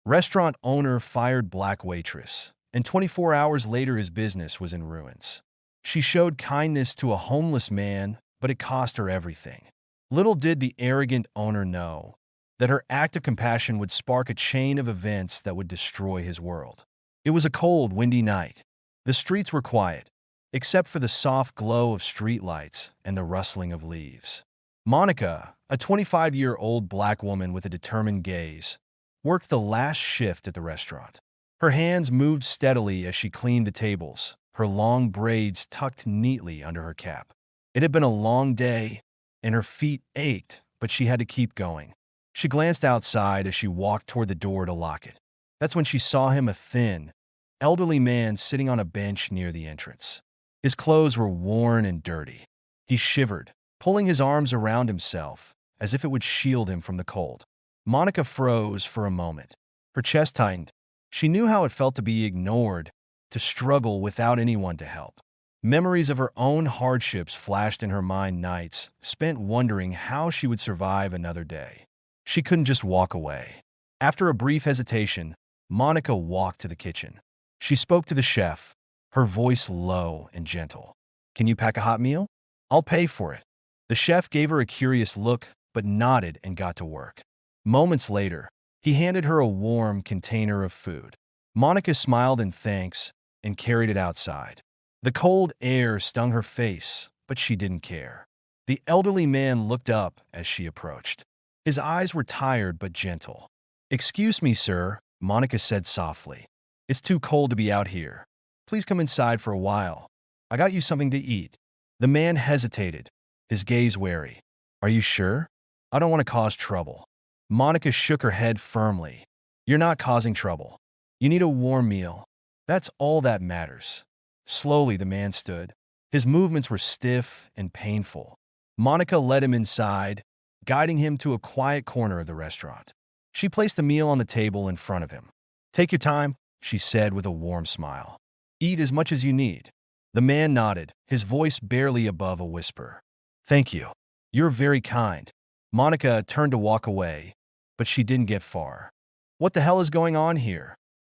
Restaurant owner fired black waitress, and 24 hours later his business was in ruins. She showed kindness to a homeless man, but it cost her everything. Little did the arrogant owner know that her act of compassion would spark a chain of events that would destroy his world. It was a cold, windy night. The streets were quiet, except for the soft glow of streetlights and the rustling of leaves. Monica, a 25-year-old black woman with a determined gaze, worked the last shift at the restaurant. Her hands moved steadily as she cleaned the tables, her long braids tucked neatly under her cap. It had been a long day, and her feet ached, but she had to keep going. She glanced outside as she walked toward the door to lock it. That's when she saw him, a thin, elderly man sitting on a bench near the entrance. His clothes were worn and dirty. He shivered, pulling his arms around himself as if it would shield him from the cold. Monica froze for a moment. Her chest tightened. She knew how it felt to be ignored, to struggle without anyone to help. Memories of her own hardships flashed in her mind, nights spent wondering how she would survive another day. She couldn't just walk away. After a brief hesitation, Monica walked to the kitchen. She spoke to the chef, her voice low and gentle. "Can you pack a hot meal? I'll pay for it." The chef gave her a curious look, but nodded and got to work. Moments later, he handed her a warm container of food. Monica smiled in thanks and carried it outside. The cold air stung her face, but she didn't care. The elderly man looked up as she approached. His eyes were tired but gentle. "Excuse me, sir," Monica said softly. "It's too cold to be out here. Please come inside for a while. I got you something to eat." The man hesitated, his gaze wary. "Are you sure? I don't want to cause trouble." Monica shook her head firmly. "You're not causing trouble. You need a warm meal. That's all that matters." Slowly, the man stood. His movements were stiff and painful. Monica led him inside, guiding him to a quiet corner of the restaurant. She placed the meal on the table in front of him. "Take your time," she said with a warm smile. "Eat as much as you need." The man nodded, his voice barely above a whisper. "Thank you. You're very kind." Monica turned to walk away, but she didn't get far. "What the hell is going on here?"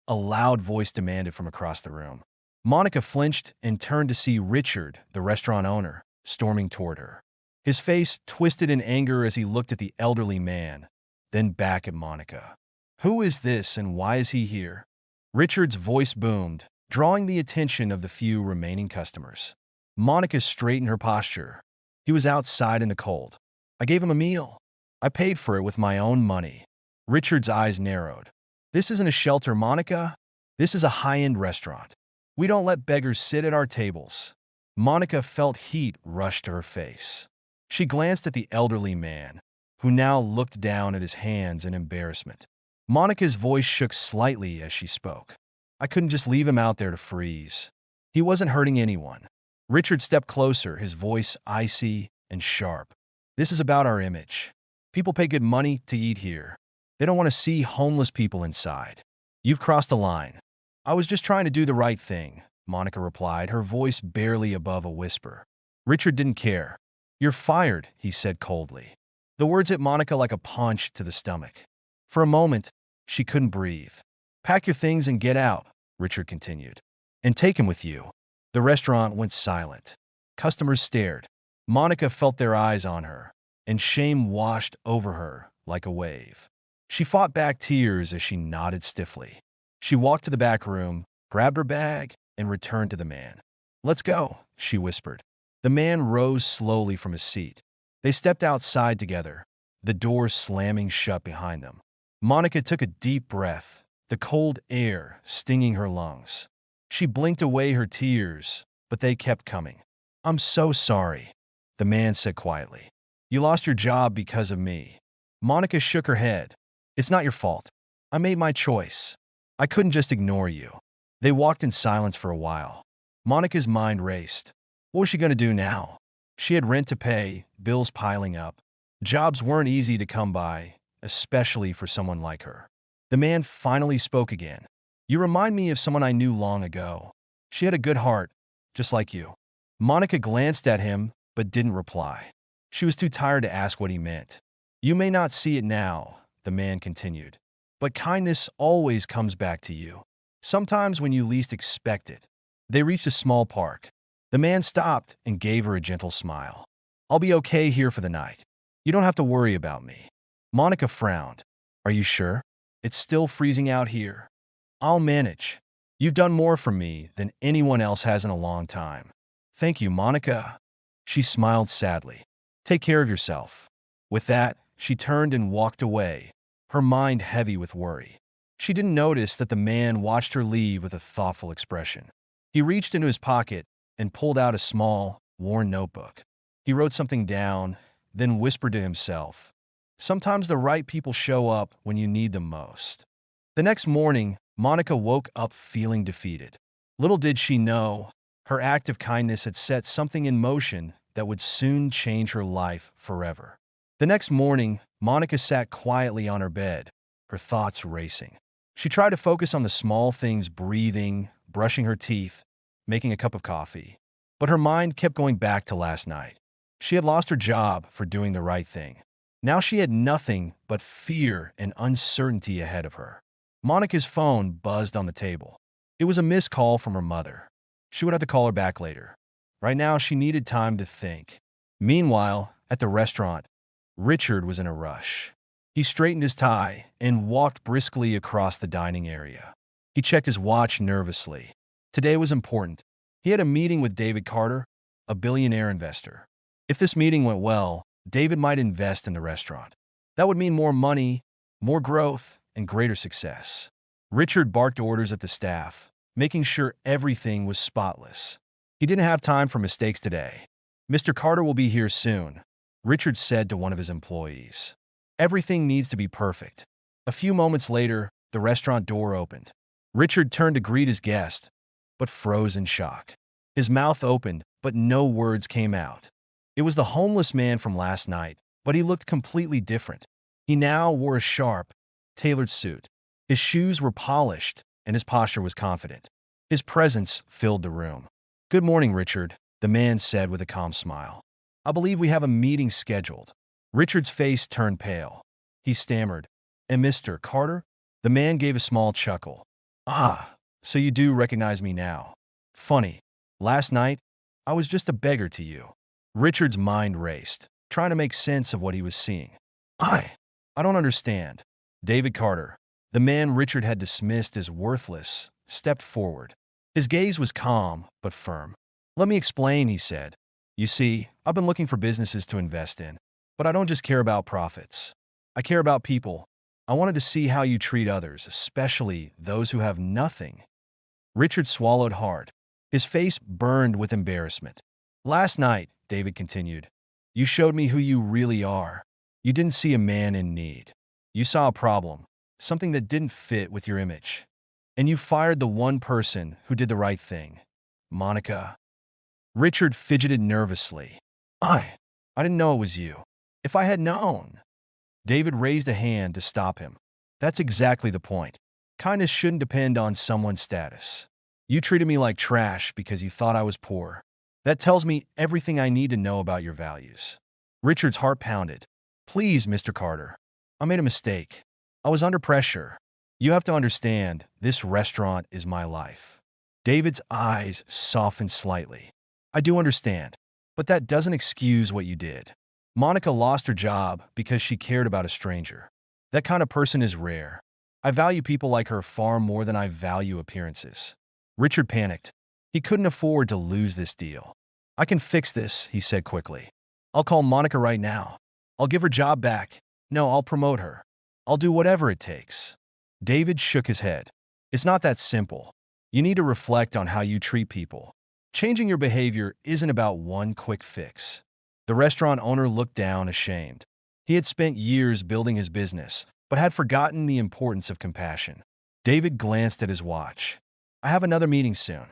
a loud voice demanded from across the room. Monica flinched and turned to see Richard, the restaurant owner, storming toward her. His face twisted in anger as he looked at the elderly man, then back at Monica. "Who is this and why is he here?" Richard's voice boomed, drawing the attention of the few remaining customers. Monica straightened her posture. "He was outside in the cold. I gave him a meal. I paid for it with my own money." Richard's eyes narrowed. "This isn't a shelter, Monica. This is a high-end restaurant. We don't let beggars sit at our tables." Monica felt heat rush to her face. She glanced at the elderly man, who now looked down at his hands in embarrassment. Monica's voice shook slightly as she spoke. "I couldn't just leave him out there to freeze. He wasn't hurting anyone." Richard stepped closer, his voice icy and sharp. "This is about our image. People pay good money to eat here. They don't want to see homeless people inside. You've crossed the line." "I was just trying to do the right thing," Monica replied, her voice barely above a whisper. Richard didn't care. "You're fired," he said coldly. The words hit Monica like a punch to the stomach. For a moment, she couldn't breathe. "Pack your things and get out," Richard continued. "And take him with you." The restaurant went silent. Customers stared. Monica felt their eyes on her, and shame washed over her like a wave. She fought back tears as she nodded stiffly. She walked to the back room, grabbed her bag, and returned to the man. "Let's go," she whispered. The man rose slowly from his seat. They stepped outside together, the door slamming shut behind them. Monica took a deep breath, the cold air stinging her lungs. She blinked away her tears, but they kept coming. "I'm so sorry," the man said quietly. "You lost your job because of me." Monica shook her head. "It's not your fault. I made my choice. I couldn't just ignore you." They walked in silence for a while. Monica's mind raced. What was she going to do now? She had rent to pay, bills piling up. Jobs weren't easy to come by, especially for someone like her. The man finally spoke again. "You remind me of someone I knew long ago. She had a good heart, just like you." Monica glanced at him, but didn't reply. She was too tired to ask what he meant. "You may not see it now," the man continued, but kindness always comes back to you. Sometimes when you least expect it. They reached a small park. The man stopped and gave her a gentle smile. I'll be okay here for the night. You don't have to worry about me. Monica frowned. Are you sure? It's still freezing out here. I'll manage. You've done more for me than anyone else has in a long time. Thank you, Monica. She smiled sadly. Take care of yourself. With that, she turned and walked away, her mind heavy with worry. She didn't notice that the man watched her leave with a thoughtful expression. He reached into his pocket and pulled out a small, worn notebook. He wrote something down, then whispered to himself, sometimes the right people show up when you need them most. The next morning, Monica woke up feeling defeated. Little did she know, her act of kindness had set something in motion that would soon change her life forever. The next morning, Monica sat quietly on her bed, her thoughts racing. She tried to focus on the small things, breathing, brushing her teeth, making a cup of coffee. But her mind kept going back to last night. She had lost her job for doing the right thing. Now she had nothing but fear and uncertainty ahead of her. Monica's phone buzzed on the table. It was a missed call from her mother. She would have to call her back later. Right now, she needed time to think. Meanwhile, at the restaurant, Richard was in a rush. He straightened his tie and walked briskly across the dining area. He checked his watch nervously. Today was important. He had a meeting with David Carter, a billionaire investor. If this meeting went well, David might invest in the restaurant. That would mean more money, more growth, and greater success. Richard barked orders at the staff, making sure everything was spotless. He didn't have time for mistakes today. Mr. Carter will be here soon, Richard said to one of his employees. Everything needs to be perfect. A few moments later, the restaurant door opened. Richard turned to greet his guest, but froze in shock. His mouth opened, but no words came out. It was the homeless man from last night, but he looked completely different. He now wore a sharp, tailored suit. His shoes were polished, and his posture was confident. His presence filled the room. Good morning, Richard, the man said with a calm smile. I believe we have a meeting scheduled. Richard's face turned pale. He stammered, And Mr. Carter? The man gave a small chuckle. Ah, so you do recognize me now. Funny. Last night, I was just a beggar to you. Richard's mind raced, trying to make sense of what he was seeing. I don't understand. David Carter, the man Richard had dismissed as worthless, stepped forward. His gaze was calm but firm. Let me explain, he said. You see, I've been looking for businesses to invest in, but I don't just care about profits. I care about people. I wanted to see how you treat others, especially those who have nothing. Richard swallowed hard. His face burned with embarrassment. Last night, David continued, you showed me who you really are. You didn't see a man in need. You saw a problem, something that didn't fit with your image. And you fired the one person who did the right thing. Monica. Richard fidgeted nervously. I didn't know it was you. If I had known. David raised a hand to stop him. That's exactly the point. Kindness shouldn't depend on someone's status. You treated me like trash because you thought I was poor. That tells me everything I need to know about your values. Richard's heart pounded. Please, Mr. Carter. I made a mistake. I was under pressure. You have to understand, this restaurant is my life. David's eyes softened slightly. I do understand, but that doesn't excuse what you did. Monica lost her job because she cared about a stranger. That kind of person is rare. I value people like her far more than I value appearances. Richard panicked. He couldn't afford to lose this deal. I can fix this, he said quickly. I'll call Monica right now. I'll give her job back. No, I'll promote her. I'll do whatever it takes. David shook his head. It's not that simple. You need to reflect on how you treat people. Changing your behavior isn't about one quick fix. The restaurant owner looked down, ashamed. He had spent years building his business, but had forgotten the importance of compassion. David glanced at his watch. I have another meeting soon.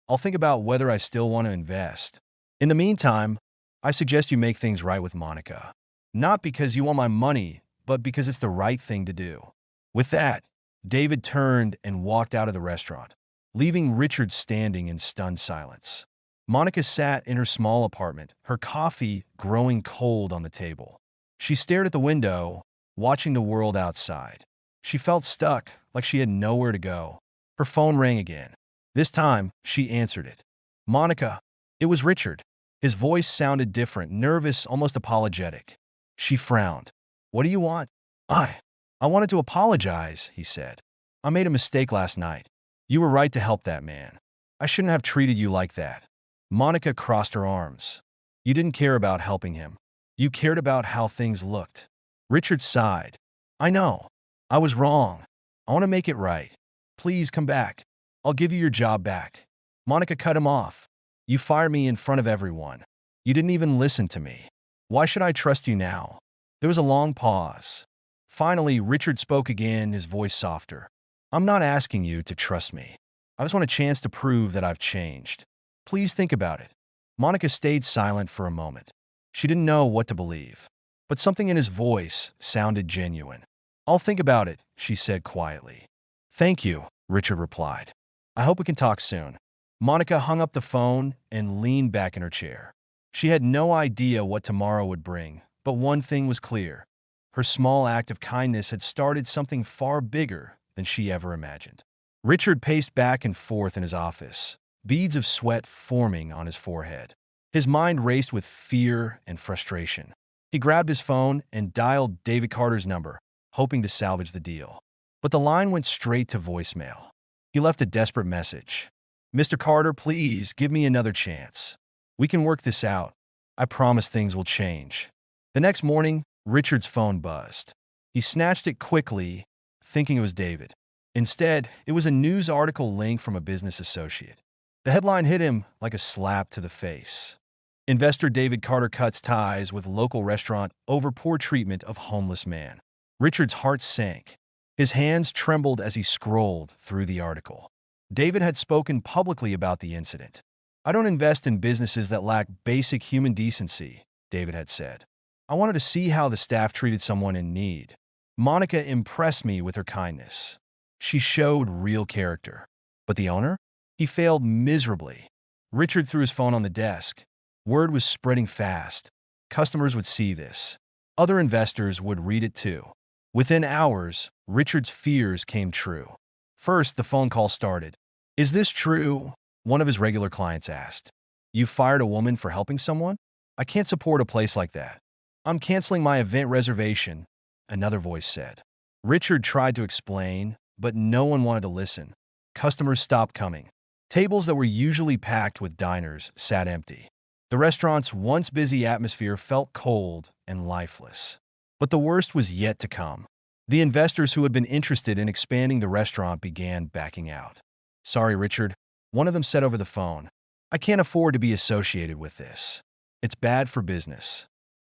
I'll think about whether I still want to invest. In the meantime, I suggest you make things right with Monica. Not because you want my money, but because it's the right thing to do. With that, David turned and walked out of the restaurant, leaving Richard standing in stunned silence. Monica sat in her small apartment, her coffee growing cold on the table. She stared at the window, watching the world outside. She felt stuck, like she had nowhere to go. Her phone rang again. This time, she answered it. Monica. It was Richard. His voice sounded different, nervous, almost apologetic. She frowned. What do you want? I wanted to apologize, he said. I made a mistake last night. You were right to help that man. I shouldn't have treated you like that. Monica crossed her arms. You didn't care about helping him. You cared about how things looked. Richard sighed. I know. I was wrong. I want to make it right. Please come back. I'll give you your job back. Monica cut him off. You fired me in front of everyone. You didn't even listen to me. Why should I trust you now? There was a long pause. Finally, Richard spoke again, his voice softer. I'm not asking you to trust me. I just want a chance to prove that I've changed. Please think about it. Monica stayed silent for a moment. She didn't know what to believe. But something in his voice sounded genuine. I'll think about it, she said quietly. Thank you, Richard replied. I hope we can talk soon. Monica hung up the phone and leaned back in her chair. She had no idea what tomorrow would bring, but one thing was clear. Her small act of kindness had started something far bigger than she ever imagined. Richard paced back and forth in his office, beads of sweat forming on his forehead. His mind raced with fear and frustration. He grabbed his phone and dialed David Carter's number, hoping to salvage the deal. But the line went straight to voicemail. He left a desperate message. Mr. Carter, please give me another chance. We can work this out. I promise things will change. The next morning, Richard's phone buzzed. He snatched it quickly, thinking it was David. Instead, it was a news article link from a business associate. The headline hit him like a slap to the face. Investor David Carter cuts ties with local restaurant over poor treatment of homeless man. Richard's heart sank. His hands trembled as he scrolled through the article. David had spoken publicly about the incident. I don't invest in businesses that lack basic human decency, David had said. I wanted to see how the staff treated someone in need. Monica impressed me with her kindness. She showed real character. But the owner? He failed miserably. Richard threw his phone on the desk. Word was spreading fast. Customers would see this. Other investors would read it too. Within hours, Richard's fears came true. First, the phone call started. Is this true? One of his regular clients asked. You fired a woman for helping someone? I can't support a place like that. I'm canceling my event reservation, another voice said. Richard tried to explain, but no one wanted to listen. Customers stopped coming. Tables that were usually packed with diners sat empty. The restaurant's once busy atmosphere felt cold and lifeless. But the worst was yet to come. The investors who had been interested in expanding the restaurant began backing out. Sorry, Richard, one of them said over the phone. I can't afford to be associated with this. It's bad for business.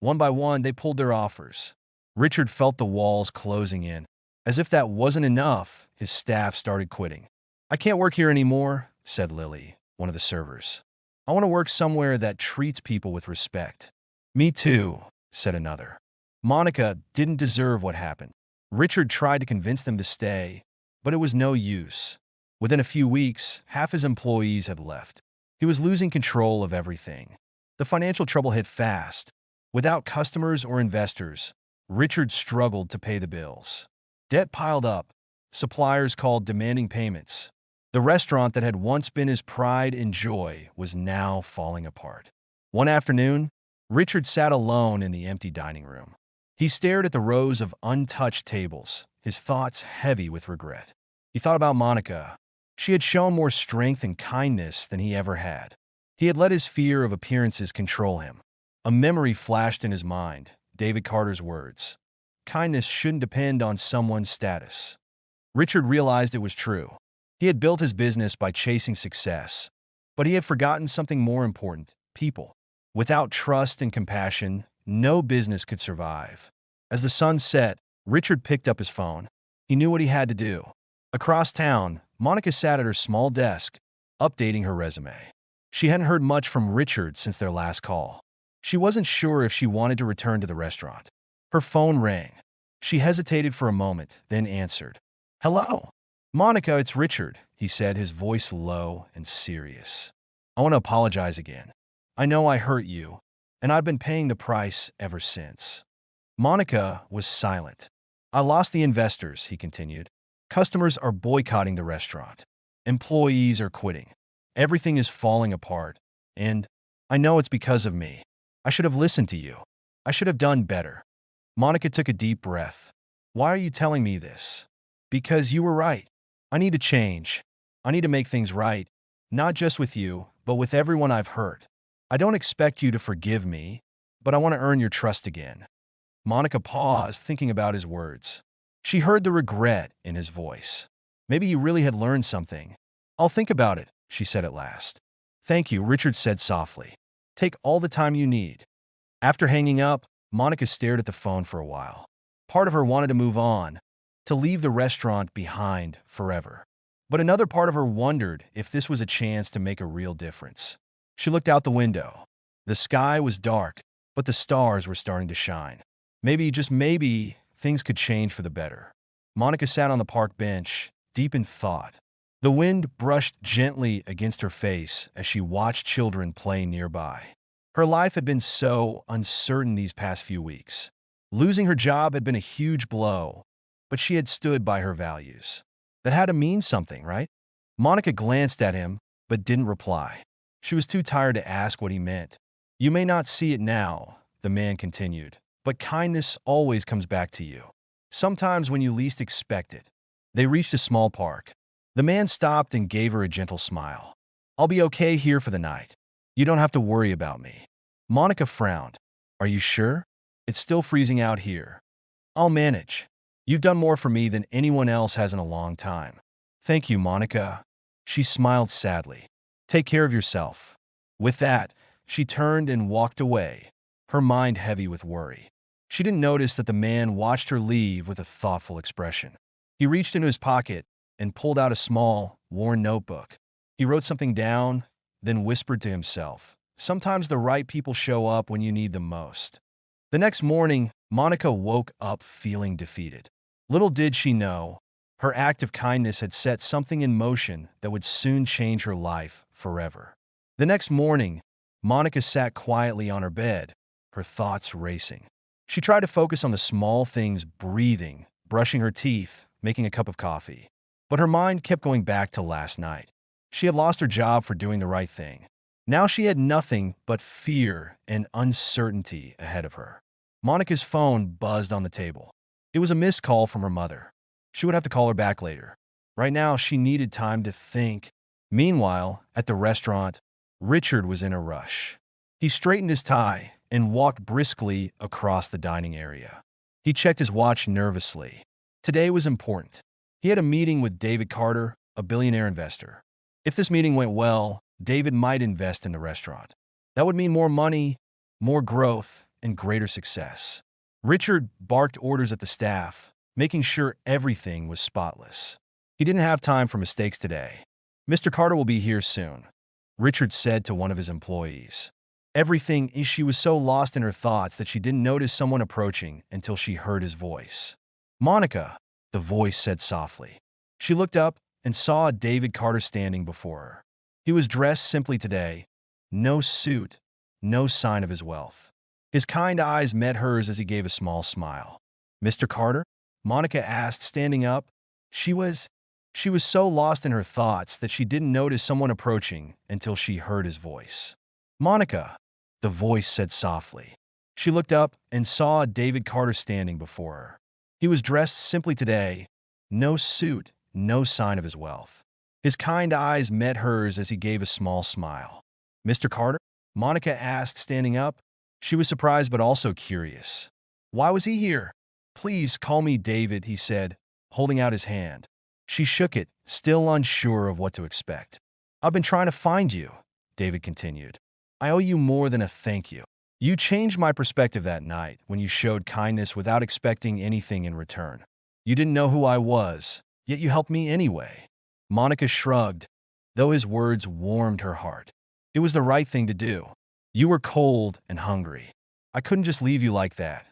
One by one, they pulled their offers. Richard felt the walls closing in. As if that wasn't enough, his staff started quitting. I can't work here anymore, said Lily, one of the servers. I want to work somewhere that treats people with respect. Me too, said another. Monica didn't deserve what happened. Richard tried to convince them to stay, but it was no use. Within a few weeks, half his employees had left. He was losing control of everything. The financial trouble hit fast. Without customers or investors, Richard struggled to pay the bills. Debt piled up. Suppliers called demanding payments. The restaurant that had once been his pride and joy was now falling apart. One afternoon, Richard sat alone in the empty dining room. He stared at the rows of untouched tables, his thoughts heavy with regret. He thought about Monica. She had shown more strength and kindness than he ever had. He had let his fear of appearances control him. A memory flashed in his mind, David Carter's words. Kindness shouldn't depend on someone's status. Richard realized it was true. He had built his business by chasing success, but he had forgotten something more important, people. Without trust and compassion, no business could survive. As the sun set, Richard picked up his phone. He knew what he had to do. Across town, Monica sat at her small desk, updating her resume. She hadn't heard much from Richard since their last call. She wasn't sure if she wanted to return to the restaurant. Her phone rang. She hesitated for a moment, then answered. Hello. Monica, it's Richard, he said, his voice low and serious. I want to apologize again. I know I hurt you, and I've been paying the price ever since. Monica was silent. I lost the investors, he continued. Customers are boycotting the restaurant. Employees are quitting. Everything is falling apart. And I know it's because of me. I should have listened to you. I should have done better. Monica took a deep breath. Why are you telling me this? Because you were right. I need to change. I need to make things right, not just with you, but with everyone I've hurt. I don't expect you to forgive me, but I want to earn your trust again. Monica paused, thinking about his words. She heard the regret in his voice. Maybe he really had learned something. I'll think about it, she said at last. Thank you, Richard said softly. Take all the time you need. After hanging up, Monica stared at the phone for a while. Part of her wanted to move on, to leave the restaurant behind forever. But another part of her wondered if this was a chance to make a real difference. She looked out the window. The sky was dark, but the stars were starting to shine. Maybe, just maybe, things could change for the better. Monica sat on the park bench, deep in thought. The wind brushed gently against her face as she watched children play nearby. Her life had been so uncertain these past few weeks. Losing her job had been a huge blow, but she had stood by her values. That had to mean something, right? Monica glanced at him, but didn't reply. She was too tired to ask what he meant. You may not see it now, the man continued, but kindness always comes back to you. Sometimes when you least expect it. They reached a small park. The man stopped and gave her a gentle smile. I'll be okay here for the night. You don't have to worry about me. Monica frowned. Are you sure? It's still freezing out here. I'll manage. You've done more for me than anyone else has in a long time. Thank you, Monica. She smiled sadly. Take care of yourself. With that, she turned and walked away, her mind heavy with worry. She didn't notice that the man watched her leave with a thoughtful expression. He reached into his pocket and pulled out a small, worn notebook. He wrote something down, then whispered to himself, sometimes the right people show up when you need them most. The next morning, Monica woke up feeling defeated. Little did she know, her act of kindness had set something in motion that would soon change her life forever. The next morning, Monica sat quietly on her bed, her thoughts racing. She tried to focus on the small things, breathing, brushing her teeth, making a cup of coffee. But her mind kept going back to last night. She had lost her job for doing the right thing. Now she had nothing but fear and uncertainty ahead of her. Monica's phone buzzed on the table. It was a missed call from her mother. She would have to call her back later. Right now, she needed time to think. Meanwhile, at the restaurant, Richard was in a rush. He straightened his tie and walked briskly across the dining area. He checked his watch nervously. Today was important. He had a meeting with David Carter, a billionaire investor. If this meeting went well, David might invest in the restaurant. That would mean more money, more growth, and greater success. Richard barked orders at the staff, making sure everything was spotless. He didn't have time for mistakes today. Mr. Carter will be here soon, Richard said to one of his employees. She was so lost in her thoughts that she didn't notice someone approaching until she heard his voice. Monica, the voice said softly. She looked up and saw David Carter standing before her. He was dressed simply today, no suit, no sign of his wealth. His kind eyes met hers as he gave a small smile. Mr. Carter? Monica asked, standing up. She was so lost in her thoughts that she didn't notice someone approaching until she heard his voice. Monica, the voice said softly. She looked up and saw David Carter standing before her. He was dressed simply today, no suit, no sign of his wealth. His kind eyes met hers as he gave a small smile. Mr. Carter? Monica asked, standing up. She was surprised but also curious. Why was he here? Please call me David, he said, holding out his hand. She shook it, still unsure of what to expect. I've been trying to find you, David continued. I owe you more than a thank you. You changed my perspective that night when you showed kindness without expecting anything in return. You didn't know who I was, yet you helped me anyway. Monica shrugged, though his words warmed her heart. It was the right thing to do. You were cold and hungry. I couldn't just leave you like that.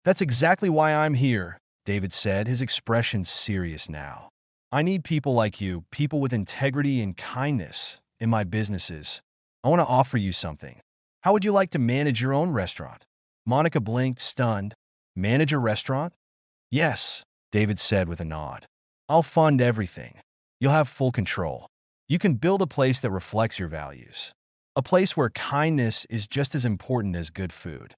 That's exactly why I'm here, David said, his expression serious now. I need people like you, people with integrity and kindness, in my businesses. I want to offer you something. How would you like to manage your own restaurant? Monica blinked, stunned. Manage a restaurant? Yes. David said with a nod. I'll fund everything. You'll have full control. You can build a place that reflects your values. A place where kindness is just as important as good food.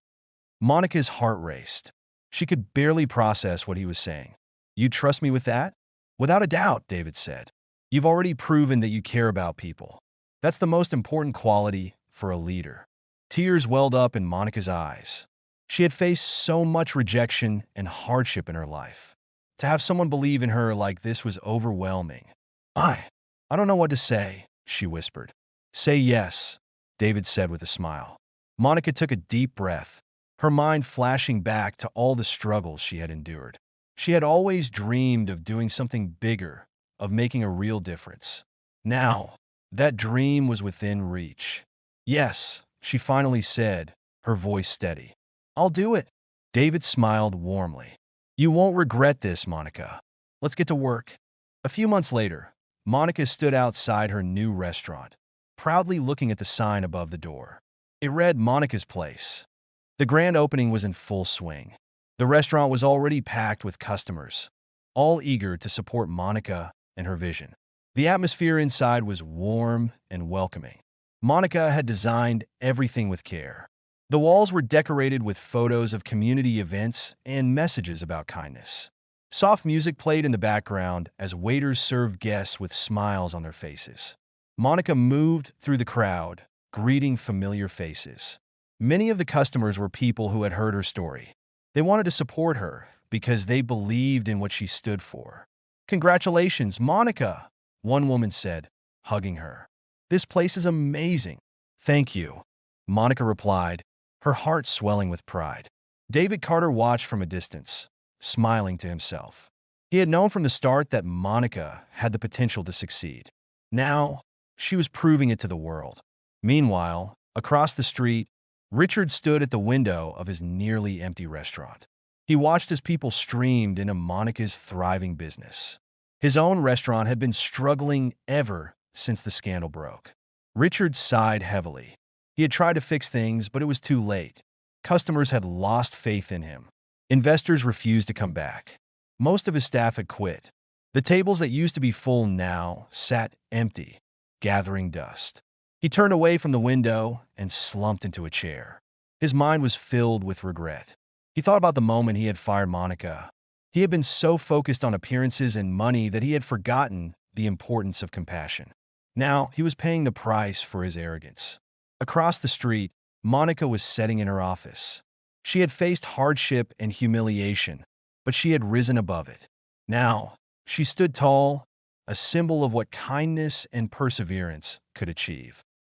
Monica's heart raced. She could barely process what he was saying. You trust me with that? Without a doubt, David said. You've already proven that you care about people. That's the most important quality for a leader. Tears welled up in Monica's eyes. She had faced so much rejection and hardship in her life. To have someone believe in her like this was overwhelming. I don't know what to say, she whispered. Say yes, David said with a smile. Monica took a deep breath, her mind flashing back to all the struggles she had endured. She had always dreamed of doing something bigger, of making a real difference. Now, that dream was within reach. Yes, she finally said, her voice steady. I'll do it. David smiled warmly. You won't regret this, Monica. Let's get to work. A few months later, Monica stood outside her new restaurant, proudly looking at the sign above the door. It read Monica's Place. The grand opening was in full swing. The restaurant was already packed with customers, all eager to support Monica and her vision. The atmosphere inside was warm and welcoming. Monica had designed everything with care. The walls were decorated with photos of community events and messages about kindness. Soft music played in the background as waiters served guests with smiles on their faces. Monica moved through the crowd, greeting familiar faces. Many of the customers were people who had heard her story. They wanted to support her because they believed in what she stood for. Congratulations, Monica, one woman said, hugging her. This place is amazing. Thank you, Monica replied, her heart swelling with pride. David Carter watched from a distance, smiling to himself. He had known from the start that Monica had the potential to succeed. Now, she was proving it to the world. Meanwhile, across the street, Richard stood at the window of his nearly empty restaurant. He watched as people streamed into Monica's thriving business. His own restaurant had been struggling ever since the scandal broke. Richard sighed heavily. He had tried to fix things, but it was too late. Customers had lost faith in him. Investors refused to come back. Most of his staff had quit. The tables that used to be full now sat empty, gathering dust. He turned away from the window and slumped into a chair. His mind was filled with regret. He thought about the moment he had fired Monica. He had been so focused on appearances and money that he had forgotten the importance of compassion. Now, he was paying the price for his arrogance. Across the street, Monica was sitting in her office. She had faced hardship and humiliation, but she had risen above it. Now, she stood tall, a symbol of what kindness and perseverance could achieve.